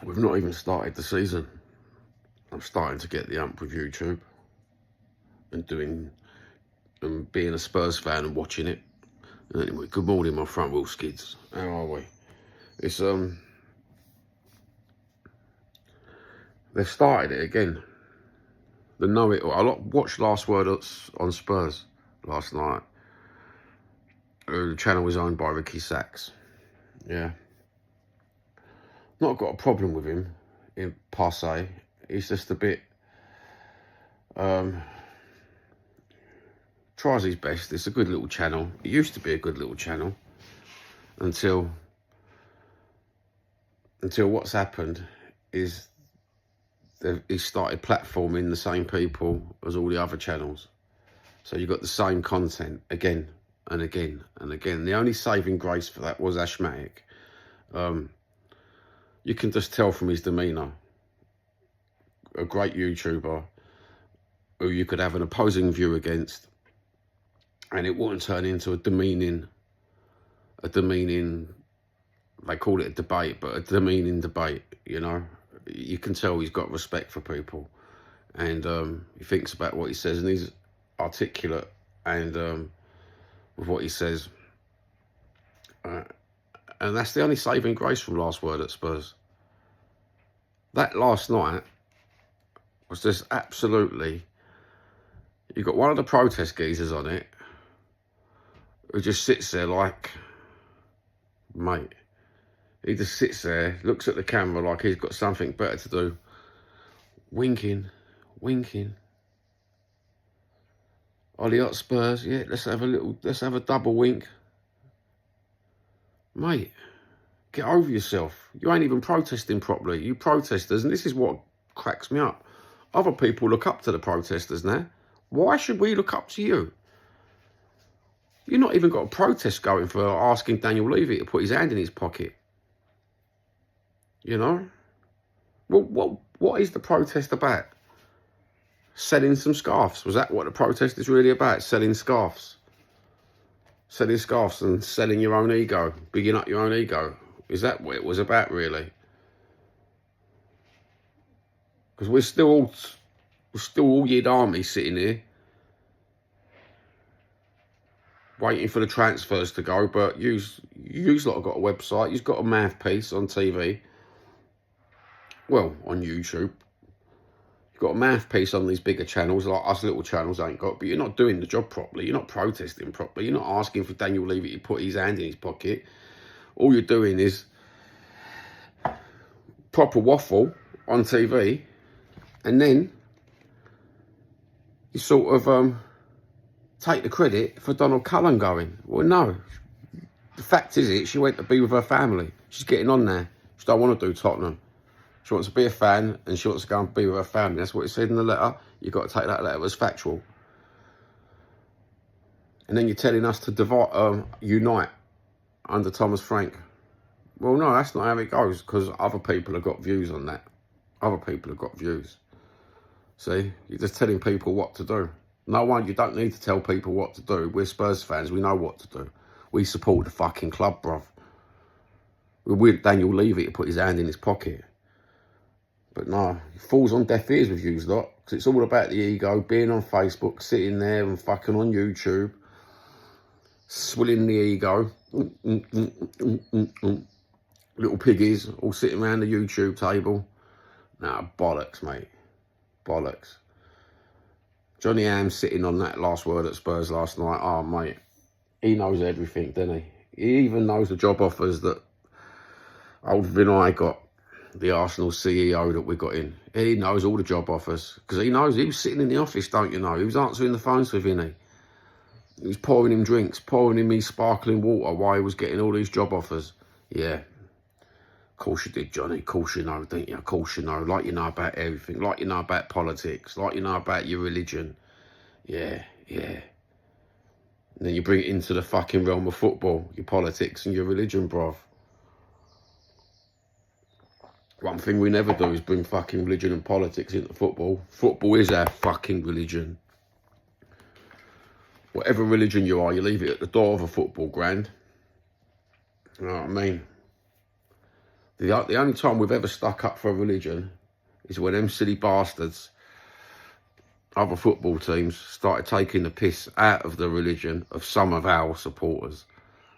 We've not even started the season. I'm starting to get the ump with YouTube and being a Spurs fan and watching it. Anyway, good morning, my front wheel skids. How are we? It's they've started it again. The know it all. I watched Last Word on Spurs last night. The channel was owned by Ricky Sachs. Yeah. Not got a problem with him in per se. He's just a bit tries his best. It's a good little channel. It used to be a good little channel until what's happened is he started platforming the same people as all the other channels. So you got the same content again and again and again. The only saving grace for that was Ashmatic. You can just tell from his demeanour. A great YouTuber who you could have an opposing view against, and it wouldn't turn into a demeaning, they call it a debate, but a demeaning debate, you know. You can tell he's got respect for people, and he thinks about what he says, and he's articulate and with what he says. And that's the only saving grace from Last Word at Spurs. That last night was just absolutely... You got one of the protest geezers on it who just sits there like, mate. He just sits there, looks at the camera like he's got something better to do. Winking. Ollie hot Spurs, yeah, let's have a double wink. Mate, get over yourself. You ain't even protesting properly. You protesters, and this is what cracks me up. Other people look up to the protesters now. Why should we look up to you? You've not even got a protest going for asking Daniel Levy to put his hand in his pocket. You know? Well, what is the protest about? Selling some scarves. Was that what the protest is really about? Selling scarves. Selling scarves and selling your own ego. Bigging up your own ego. Is that what it was about, really? Because we're still all Yid Army sitting here waiting for the transfers to go, but you's lot have got a website, you've got a mouthpiece on TV, well, on YouTube. You've got a mouthpiece on these bigger channels, like us little channels ain't got, but you're not doing the job properly, you're not protesting properly, you're not asking for Daniel Levy to put his hand in his pocket. All you're doing is proper waffle on TV, and then you sort of take the credit for Donald Cullen going. Well, no. The fact is, she went to be with her family. She's getting on there. She don't want to do Tottenham. She wants to be a fan, and she wants to go and be with her family. That's what it said in the letter. You've got to take that letter as factual. And then you're telling us to divide, unite under Thomas Frank. Well, no, that's not how it goes, because other people have got views on that. Other people have got views. See? You're just telling people what to do. No one, you don't need to tell people what to do. We're Spurs fans, we know what to do. We support the fucking club, bruv. We want Daniel Levy to put his hand in his pocket. But no, it falls on deaf ears with you lot, because it's all about the ego, being on Facebook, sitting there and fucking on YouTube, swilling the ego. Little piggies all sitting around the YouTube table. Nah, bollocks, mate. Bollocks. Johnny Ham sitting on that Last Word at Spurs last night. Oh, mate, he knows everything, doesn't he? He even knows the job offers that old Vinay got, the Arsenal CEO that we got in. He knows all the job offers, because he knows he was sitting in the office, don't you know? He was answering the phones for Vinny. He was pouring him drinks, pouring him his sparkling water while he was getting all these job offers. Yeah. Of course you did, Johnny. Of course you know, don't you? Of course you know. Like you know about everything. Like you know about politics. Like you know about your religion. Yeah. And then you bring it into the fucking realm of football. Your politics and your religion, bruv. One thing we never do is bring fucking religion and politics into football. Football is our fucking religion. Whatever religion you are, you leave it at the door of a football ground. You know what I mean? The only time we've ever stuck up for a religion is when them silly bastards, other football teams, started taking the piss out of the religion of some of our supporters.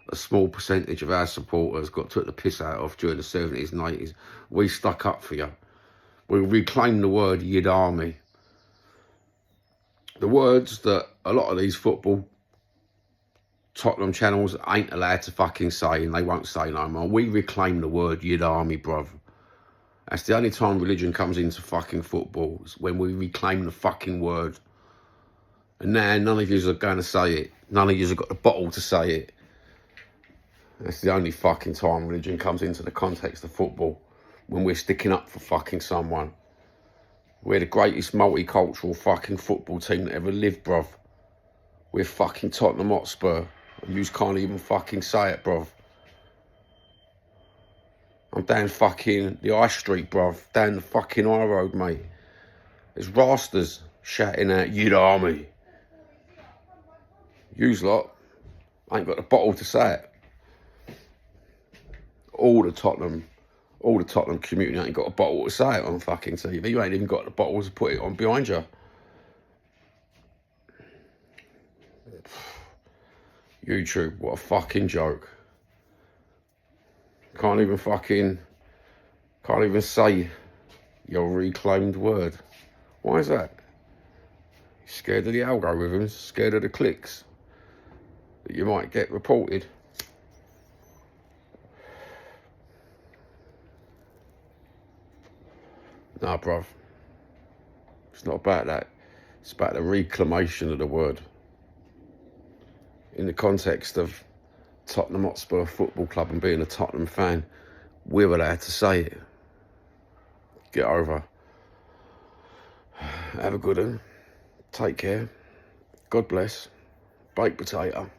A small percentage of our supporters took the piss out of during the 70s and 80s. We stuck up for you. We reclaimed the word Yid Army. The words that a lot of these football Tottenham channels ain't allowed to fucking say, and they won't say no more. We reclaim the word Yid Army, bruv. That's the only time religion comes into fucking football, is when we reclaim the fucking word. And now none of yous are going to say it. None of yous have got the bottle to say it. That's the only fucking time religion comes into the context of football, when we're sticking up for fucking someone. We're the greatest multicultural fucking football team that ever lived, bruv. We're fucking Tottenham Hotspur. And yous can't even fucking say it, bruv. I'm down fucking the high street, bruv. Down the fucking high road, mate. There's rastas shouting out, Yid Army. Yous lot ain't got the bottle to say it. All the Tottenham community ain't got a bottle to say it on fucking TV. You ain't even got the bottle to put it on behind you. YouTube, what a fucking joke. Can't even say your reclaimed word. Why is that? Scared of the algorithms, scared of the clicks that you might get reported. Nah, bruv. It's not about that. It's about the reclamation of the word. In the context of Tottenham Hotspur Football Club and being a Tottenham fan, we're allowed to say it. Get over. Have a good one. Take care. God bless. Baked potato.